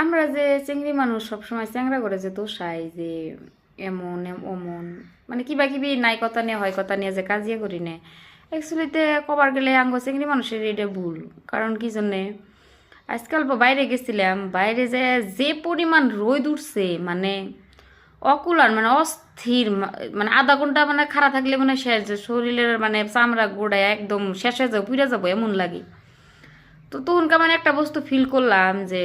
আমরা যে চিংড়ি মানুষ সবসময় চ্যাংরা করে যে দোষাই যে এমন অমন মানে কিবা কিবি নাই কথা নিয়ে হয় কথা নিয়ে যে কাজিয়া করি নে অ্যাকচুয়ালিতে কবার গেলে আঙ্গ চিংড়ি মানুষের এটা ভুল। কারণ কি জন্যে আজকাল বাইরে গেছিলাম, বাইরে যে যে পরিমাণ রোদ উঠছে মানে অকুলার মানে অস্থির মানে আধা ঘন্টা মানে খাড়া থাকলে মানে শেষ, যে শরীরের মানে চামড়া গোড়ায় একদম শেষ হয়ে যাবো, পুড়ে যাবো এমন লাগে। তো তখনকার মানে একটা বস্তু ফিল করলাম যে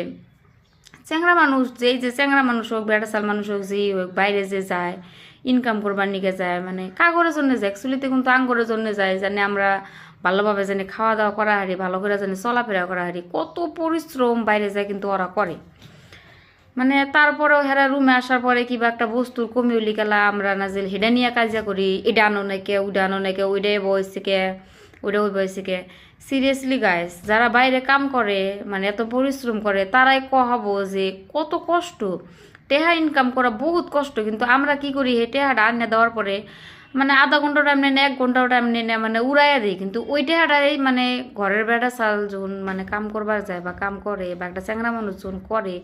চ্যাংরা মানুষ, যেই যে চ্যাংরা মানুষ হোক বেড়াচাল মানুষ হোক যেই হোক বাইরে যে যায় ইনকাম করবার নিকে যায় মানে কাগরের জন্য যায়, অ্যাকচুয়ালিতে কিন্তু আঙ্গরের জন্য যায়, জানি আমরা ভালোভাবে জানি খাওয়া দাওয়া করা হারি, ভালো করে জানি চলাফেরা করা হারি, কত পরিশ্রম বাইরে যায় কিন্তু ওরা করে। মানে তারপরেও হেরা রুমে আসার পরে কিবা একটা বস্তুর কমি উলি গেলা আমরা না যে হেডা নিয়ে কাজা করি, এটা আনো নাকি ওইটা আনো নাকি ওইটাই বয়সে কে ওইটা ওই বয়সে কে। সিরিয়াসলি গাইস, যারা বাইরে কাম করে মানে এত পরিশ্রম করে তারাই কহাবো যে কত কষ্ট, টেহা ইনকাম করা বহুত কষ্ট। কিন্তু আমরা কি করি, হে টেহাটা আনে দেওয়ার পরে মানে আধা ঘন্টা টাইম নেয় না 1 ঘন্টাও টাইম নেয় না, মানে উড়াইয়া দিই। কিন্তু ওই টেহাটাই মানে ঘরের বেড়া চাল যখন মানে কাম করবার যায় বা কাম করে বা একটা চ্যাংরা মানুষ যখন করে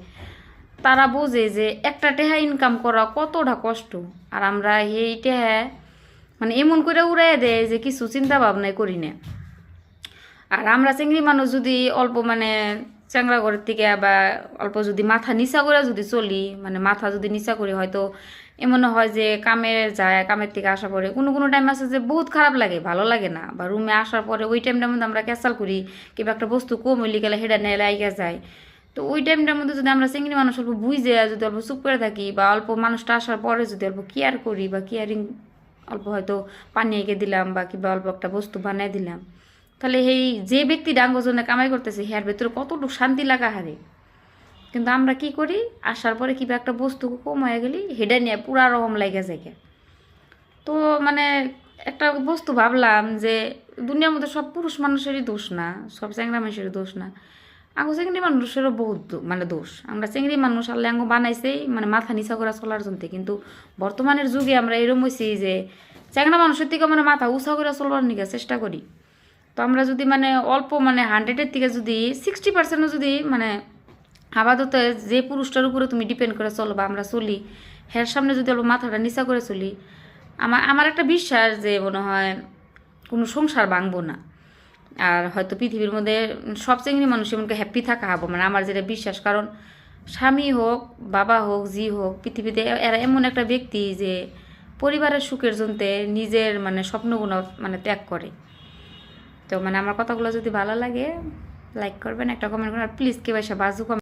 তারা বোঝে যে একটা টেহা ইনকাম করা কতটা কষ্ট। আর আমরা এই টেহা মানে এমন করে উড়াইয়া দেয় যে কিছু চিন্তা ভাবনাই করি না। আর আমরা চিংড়ি মানুষ যদি অল্প মানে চ্যাংরা ঘরের থেকে বা অল্প যদি মাথা নিচা করে যদি চলি, মানে মাথা যদি নিচা করি, হয়তো এমন হয় যে কামের যায়, কামের থেকে আসার পরে কোনো কোনো টাইম আছে যে বহুত খারাপ লাগে, ভালো লাগে না, বা রুমে আসার পরে ওই টাইমটার মধ্যে আমরা ক্যাসাল করি, কিংবা একটা বস্তু কম হইলে গেলে হেডা নেয় লাইগা যায়। তো ওই টাইমটার মধ্যে যদি আমরা চিংড়ি মানুষ অল্প বুঝে যদি অল্প চুপ করে থাকি, বা অল্প মানুষটা আসার পরে যদি অল্প কেয়ার করি বা কেয়ারিং অল্প হয়তো পানি এঁকে দিলাম বা কিংবা অল্প একটা বস্তু বানাই দিলাম, তাহলে এই যে ব্যক্তি ডাঙ্গজনে কামাই করতেছে হ্যার ভেতরে কতটুকু শান্তি লাগা হারে। কিন্তু আমরা কি করি, আসার পরে কিবা একটা বস্তু কম হয়ে গেলি হেডে নিয়ে পুরা রকম লাগে যায়। তো মানে একটা বস্তু ভাবলাম যে দুনিয়ার মধ্যে সব পুরুষ মানুষেরই দোষ না, সব চ্যাংরা মানুষেরই দোষ না, আঙ্গু চিংড়ি মানুষেরও বহুত মানে দোষ। আমরা চিংড়ি মানুষ আল্লাহ আঙ্গু বানাইছেই মানে মাথা নিচা করে চলার জন্য। কিন্তু বর্তমানের যুগে আমরা এরম হয়েছি যে চ্যাংরা মানুষের থেকে মানে মাথা উঁচা করে চলবার নিকে চেষ্টা করি। তো আমরা যদি মানে অল্প মানে 100-এর থেকে যদি 60%ও যদি মানে আপাতত যে পুরুষটার উপরে তুমি ডিপেন্ড করে চলো বা আমরা চলি, হের সামনে যদি অল্প মাথাটা নিচা করে চলি, আমার আমার একটা বিশ্বাস যে মনে হয় কোনো সংসার ভাঙবো না। আর হয়তো পৃথিবীর মধ্যে সব চিংড়ি মানুষ এমনকি হ্যাপি থাকা হবো, মানে আমার যেটা বিশ্বাস। কারণ স্বামী হোক বাবা হোক জি হোক, পৃথিবীতে এরা এমন একটা ব্যক্তি যে পরিবারের সুখের জন্য নিজের মানে স্বপ্নগুলো মানে ত্যাগ করে। তো মানে আমার কথাগুলো যদি ভালো লাগে লাইক করবেন, একটা কমেন্ট করবেন, আর প্লিজ কেউ এসে বাজু